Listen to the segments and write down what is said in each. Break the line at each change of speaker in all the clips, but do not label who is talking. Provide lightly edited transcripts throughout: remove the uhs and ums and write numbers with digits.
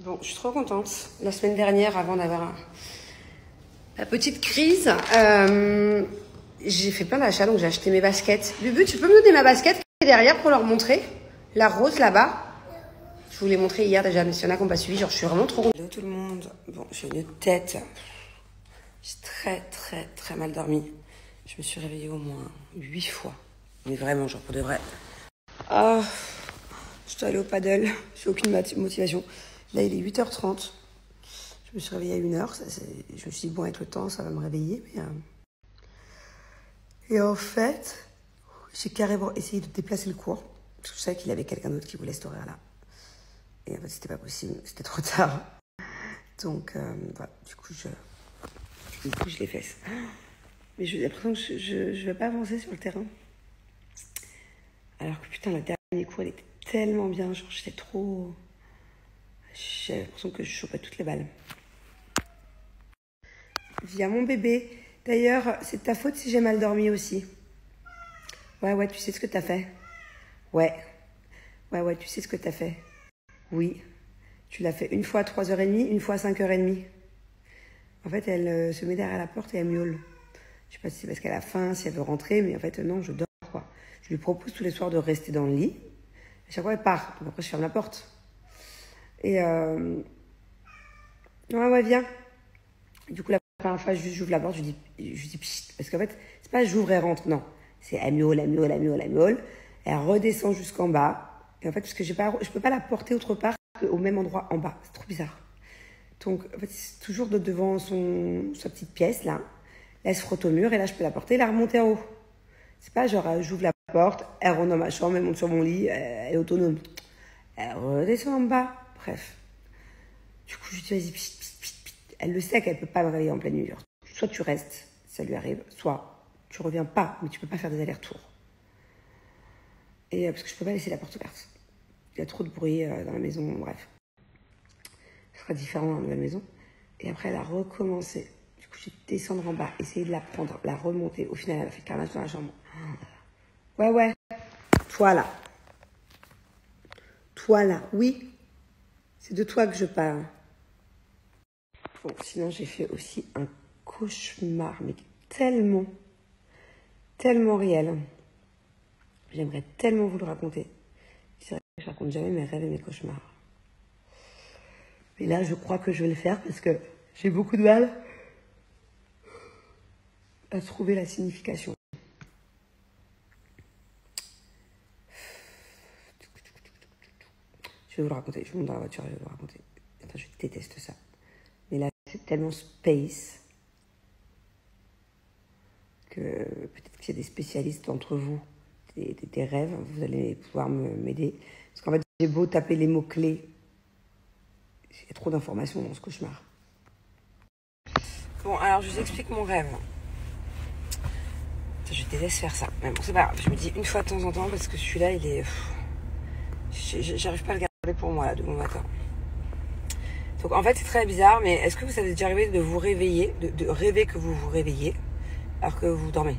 Bon, je suis trop contente. La semaine dernière, avant d'avoir la petite crise, j'ai fait plein d'achats, donc j'ai acheté mes baskets. Bubu, tu peux me donner ma basket qui est derrière pour leur montrer? La rose là-bas. Je vous l'ai montré hier déjà, mais s'il y en a qui n'ont pas suivi, genre je suis vraiment trop contente. Hello tout le monde. Bon, j'ai une tête. J'ai très mal dormi. Je me suis réveillée au moins 8 fois. Mais vraiment, genre pour de vrai. Ah, je dois aller au paddle. J'ai aucune motivation. Là, il est 8h30. Je me suis réveillée à 1h. Je me suis dit, bon, avec le temps, ça va me réveiller. Mais, Et en fait, j'ai carrément essayé de déplacer le cours. Parce que je savais qu'il y avait quelqu'un d'autre qui voulait cet horaire-là. Et en fait, c'était pas possible. C'était trop tard. Donc, voilà. Du coup, je les fesse. Mais j'ai l'impression que je vais pas avancer sur le terrain. Alors que putain, le dernier cours, il était tellement bien. Genre, j'étais trop... J'ai l'impression que je chopais toutes les balles. Via mon bébé. D'ailleurs, c'est de ta faute si j'ai mal dormi aussi. Ouais, tu sais ce que t'as fait. Ouais, tu sais ce que t'as fait. Oui. Tu l'as fait une fois à 3h30, une fois à 5h30. En fait, elle se met derrière la porte et elle miaule. Je sais pas si c'est parce qu'elle a faim, si elle veut rentrer, mais en fait, non, je dors, quoi. Je lui propose tous les soirs de rester dans le lit. À chaque fois, elle part. Donc après, je ferme la porte. Et ouais, viens. Du coup, la première fois, j'ouvre la porte, je dis pchit. Parce qu'en fait, c'est pas j'ouvre et rentre, non. C'est elle miaule. Elle redescend jusqu'en bas. Et en fait, parce que je peux pas la porter autre part qu'au même endroit en bas. C'est trop bizarre. Donc, en fait, c'est toujours devant sa petite pièce, là. Elle se frotte au mur et là, je peux la porter et la remonter en haut. C'est pas genre, j'ouvre la porte, elle rentre dans ma chambre, elle monte sur mon lit, elle est autonome. Elle redescend en bas. Bref. Du coup, je dis, vas-y, pchit. Elle le sait qu'elle peut pas me réveiller en pleine nuit. Soit tu restes, ça lui arrive, soit tu reviens pas, mais tu peux pas faire des allers-retours. Et parce que je peux pas laisser la porte ouverte. Il y a trop de bruit dans la maison, bref. Ce sera différent dans la nouvelle maison. Et après, elle a recommencé. Du coup, j'ai dû descendre en bas, essayer de la prendre, la remonter. Au final, elle a fait carnage dans la chambre. Ouais. Toi là, oui. C'est de toi que je parle. Bon, sinon, j'ai fait aussi un cauchemar, mais tellement réel. J'aimerais tellement vous le raconter. C'est vrai que je raconte jamais mes rêves et mes cauchemars. Mais là, je crois que je vais le faire parce que j'ai beaucoup de mal à trouver la signification. Je vais vous le raconter. Je monte dans la voiture et je vais vous le raconter. Attends, je déteste ça. Mais là, c'est tellement space que peut-être qu'il y a des spécialistes d'entre vous, des rêves, vous allez pouvoir m'aider. Parce qu'en fait, j'ai beau taper les mots-clés, il y a trop d'informations dans ce cauchemar. Bon, alors je vous explique mon rêve. Je déteste faire ça. Mais bon, c'est pas grave. Je me dis une fois de temps en temps parce que celui-là, il est... J'arrive pas à le garder pour moi, là, de bon matin. Donc en fait, c'est très bizarre, mais est-ce que vous avez déjà arrivé de vous réveiller, de rêver que vous vous réveillez alors que vous dormez?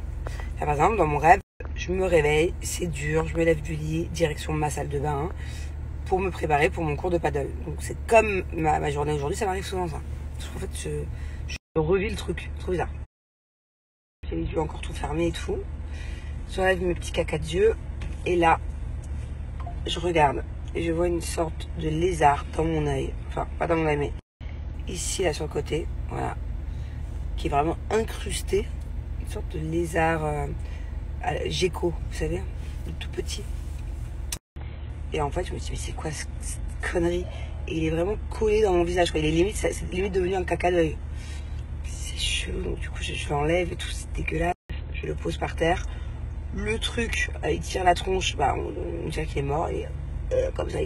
Là, par exemple, dans mon rêve, je me réveille, c'est dur, je me lève du lit, direction ma salle de bain, pour me préparer pour mon cours de paddle. Donc c'est comme ma journée aujourd'hui, ça m'arrive souvent ça. Parce qu'en fait, je revis le truc, trop bizarre. J'ai les yeux encore tout fermés et tout. Je relève mes petits cacas d'yeux, et là, je regarde, et je vois une sorte de lézard dans mon œil. Enfin, pas dans mon œil, mais ici, là, sur le côté, voilà, qui est vraiment incrusté. Une sorte de lézard gecko, vous savez, tout petit. Et en fait, je me suis dit, mais c'est quoi cette connerie? Et il est vraiment collé dans mon visage, quoi. Il est limite, c'est limite devenu un caca d'œil. C'est chelou, donc du coup, je l'enlève et tout, c'est dégueulasse. Je le pose par terre. Le truc, il tire la tronche, bah, on dirait qu'il est mort, et comme ça,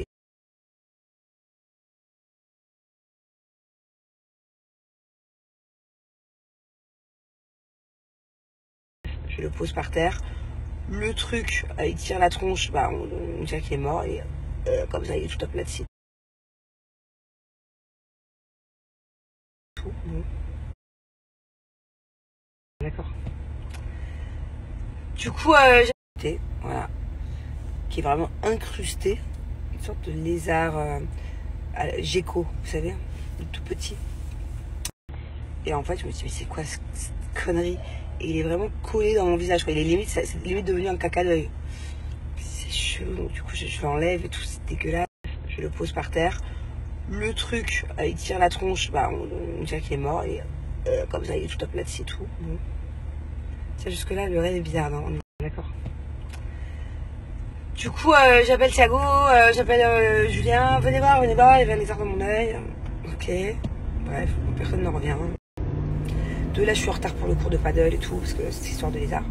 je le pose par terre. Le truc, il tire la tronche, bah, on dirait qu'il est mort, et comme ça, il est tout aplati. Tout, bon. D'accord. Du coup, j'ai voilà, qui est vraiment incrusté, une sorte de lézard gecko, vous savez, tout petit. Et en fait, je me suis dit, mais c'est quoi cette connerie? Et il est vraiment collé dans mon visage, quoi. Il est limite, c'est limite devenu un caca d'œil. C'est chelou, donc du coup, je l'enlève et tout, c'est dégueulasse. Je le pose par terre. Le truc, il tire la tronche, bah, on dirait qu'il est mort, et comme ça, il est tout aplati et tout. Bon. Ça, jusque-là, le rêve est bizarre, non? On est d'accord. Du coup, j'appelle Thiago, j'appelle Julien, venez voir, il y avait un lézard dans mon œil. Ok, bref, personne ne revient. De là, je suis en retard pour le cours de paddle et tout, parce que c'est histoire de lézard.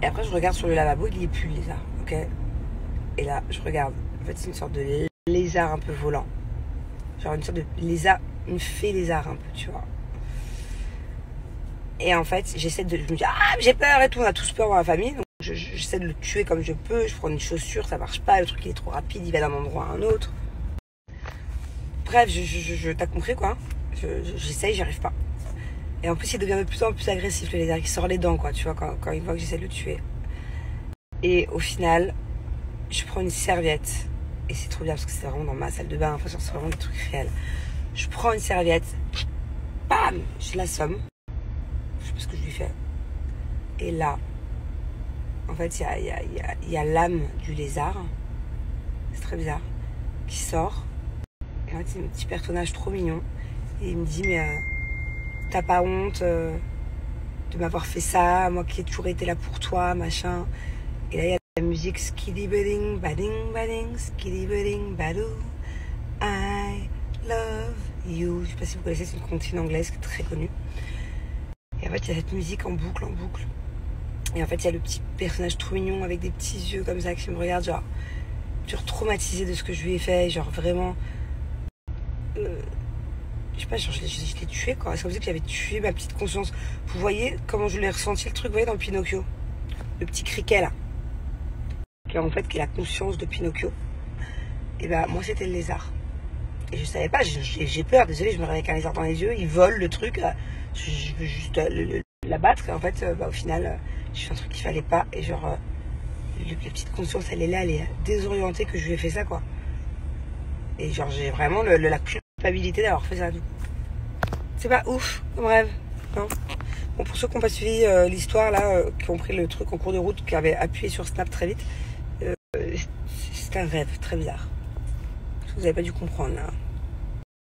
Et après, je regarde sur le lavabo, il n'y est plus le lézard, ok? Et là, je regarde, en fait, c'est une sorte de lézard un peu volant. Genre une sorte de lézard, une fée lézard un peu, tu vois. Et en fait, je me dis, ah, j'ai peur et tout, on a tous peur dans la famille. Donc j'essaie de le tuer comme je peux. Je prends une chaussure, ça marche pas, le truc il est trop rapide, il va d'un endroit à un autre. Bref, t'as compris quoi. J'essaye, j'y arrive pas. Et en plus, il devient de plus en plus agressif, le lézard, il sort les dents, quoi, tu vois, quand il voit que j'essaie de le tuer. Et au final, je prends une serviette. Et c'est trop bien parce que c'est vraiment dans ma salle de bain, enfin, c'est vraiment des trucs réels. Je prends une serviette, bam, je l'assomme. Je sais pas ce que je lui fais. Et là, en fait, il y a l'âme du lézard. C'est très bizarre. Qui sort. Et en fait, c'est un petit personnage trop mignon. Et il me dit, mais t'as pas honte de m'avoir fait ça, moi qui ai toujours été là pour toi, machin. Et là, il y a la musique skiddy bading, bading, bading, skiddy bading, badoo. I love you. Je sais pas si vous connaissez, c'est une comptine anglaise qui est très connue. Et en fait, il y a cette musique en boucle, en boucle. Et en fait, il y a le petit personnage trop mignon avec des petits yeux comme ça qui me regarde, genre traumatisé de ce que je lui ai fait, genre vraiment. Je sais pas, genre je l'ai tué quoi. C'est comme si j'avais tué ma petite conscience. Vous voyez comment je l'ai ressenti le truc, vous voyez dans Pinocchio? Le petit criquet là. Qui est la conscience de Pinocchio. Et bah, moi c'était le lézard. Et je savais pas, j'ai peur, désolé, je me réveille avec un lézard dans les yeux, il vole le truc. Je veux juste l'abattre. Et en fait, au final, j'ai fait un truc qu'il fallait pas. Et genre, la petite conscience, elle est là, elle est désorientée que je lui ai fait ça, quoi. Et genre, j'ai vraiment la culpabilité d'avoir fait ça. C'est pas ouf comme rêve, non? Bon, pour ceux qui n'ont pas suivi l'histoire, là, qui ont pris le truc en cours de route, qui avaient appuyé sur Snap très vite, c'est un rêve très bizarre. Vous n'avez pas dû comprendre, là.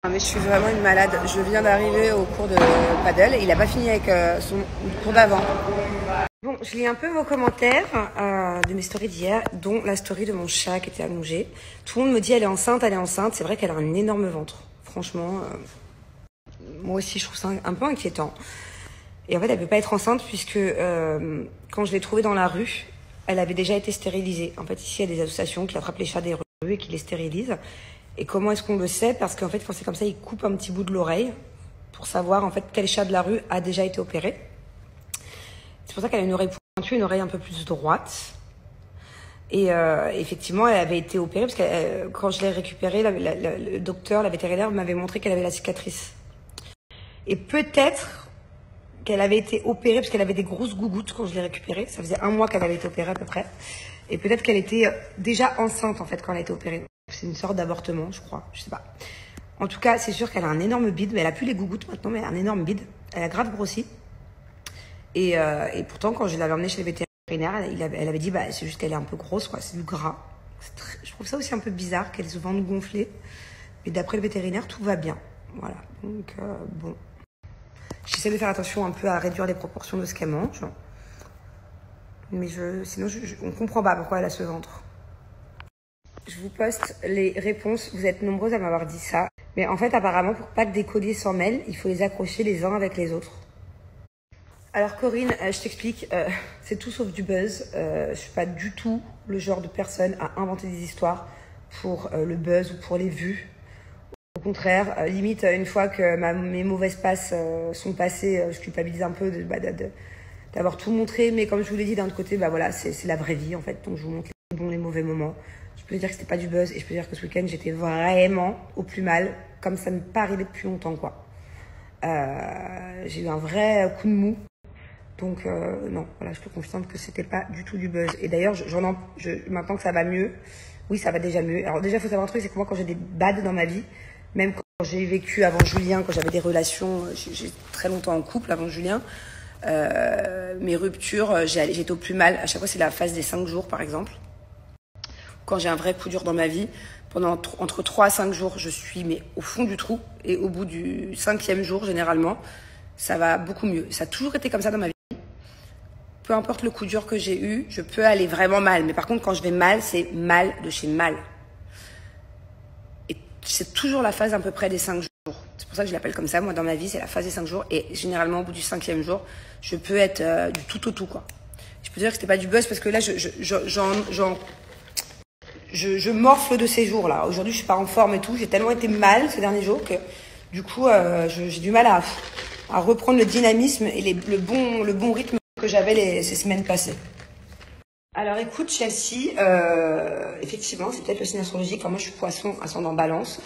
Mais je suis vraiment une malade. Je viens d'arriver au cours de paddle et il n'a pas fini avec son cours d'avant. Bon, je lis un peu vos commentaires de mes stories d'hier, dont la story de mon chat qui était allongé. Tout le monde me dit elle est enceinte, elle est enceinte. C'est vrai qu'elle a un énorme ventre. Franchement, moi aussi je trouve ça un peu inquiétant. Et en fait, elle peut pas être enceinte puisque quand je l'ai trouvée dans la rue, elle avait déjà été stérilisée. En fait, ici, il y a des associations qui attrapent les chats des rues et qui les stérilisent. Et comment est-ce qu'on le sait? Parce qu'en fait, quand c'est comme ça, ils coupent un petit bout de l'oreille pour savoir en fait quel chat de la rue a déjà été opéré. C'est pour ça qu'elle a une oreille pointue, une oreille un peu plus droite. Et effectivement, elle avait été opérée parce que quand je l'ai récupérée, le docteur, la vétérinaire m'avait montré qu'elle avait la cicatrice. Et peut-être qu'elle avait été opérée parce qu'elle avait des grosses gougouttes quand je l'ai récupérée. Ça faisait 1 mois qu'elle avait été opérée à peu près. Et peut-être qu'elle était déjà enceinte en fait quand elle a été opérée. C'est une sorte d'avortement, je crois. Je sais pas. En tout cas, c'est sûr qu'elle a un énorme bide. Mais elle a plus les gougouttes maintenant, mais elle a un énorme bide. Elle a grave grossi. Et pourtant, quand je l'avais emmenée chez le vétérinaire, elle avait dit, bah, c'est juste qu'elle est un peu grosse, quoi. C'est du gras. Je trouve ça aussi un peu bizarre qu'elle se vende gonflée. Mais d'après le vétérinaire, tout va bien. Voilà. Donc, bon. J'essaie de faire attention un peu à réduire les proportions de ce qu'elle mange. Mais sinon, on comprend pas pourquoi elle a ce ventre. Je vous poste les réponses. Vous êtes nombreuses à m'avoir dit ça. Mais en fait, apparemment, pour pas que des colliers s'en mêlent, il faut les accrocher les uns avec les autres. Alors Corinne, je t'explique, c'est tout sauf du buzz. Je suis pas du tout le genre de personne à inventer des histoires pour le buzz ou pour les vues. Au contraire, limite, une fois que mes mauvaises passes sont passées, je culpabilise un peu d'avoir tout montré. Mais comme je vous l'ai dit, d'un autre côté, bah voilà, c'est la vraie vie en fait. Donc je vous montre les bons, les mauvais moments. Je peux dire que c'était pas du buzz et je peux dire que ce week-end, j'étais vraiment au plus mal, comme ça ne m'est pas arrivé depuis longtemps, quoi. J'ai eu un vrai coup de mou. Donc non, voilà, je te confirme que c'était pas du tout du buzz. Et d'ailleurs, maintenant que ça va mieux, Oui, ça va déjà mieux. Alors déjà, il faut savoir un truc, c'est que moi, quand j'ai des bads dans ma vie, même quand j'ai vécu avant Julien, quand j'avais des relations, j'ai très longtemps en couple avant Julien, mes ruptures, j'étais au plus mal. À chaque fois, c'est la phase des 5 jours, par exemple. Quand j'ai un vrai coup dur dans ma vie, pendant entre 3 à 5 jours, je suis mais au fond du trou. Et au bout du 5e jour, généralement, ça va beaucoup mieux. Ça a toujours été comme ça dans ma vie. Peu importe le coup dur que j'ai eu, je peux aller vraiment mal. Mais par contre, quand je vais mal, c'est mal de chez mal. Et c'est toujours la phase à peu près des 5 jours. C'est pour ça que je l'appelle comme ça. Moi, dans ma vie, c'est la phase des 5 jours. Et généralement, au bout du 5e jour, je peux être du tout au tout, quoi. Je peux dire que c'était pas du buzz parce que là, je morfle de ces jours-là. Aujourd'hui, je suis pas en forme et tout. J'ai tellement été mal ces derniers jours que, du coup, j'ai du mal à reprendre le dynamisme et le bon rythme que j'avais ces semaines passées. Alors écoute Chelsea, effectivement c'est peut-être le signe astrologique. Enfin, moi je suis poisson, ascendant balance.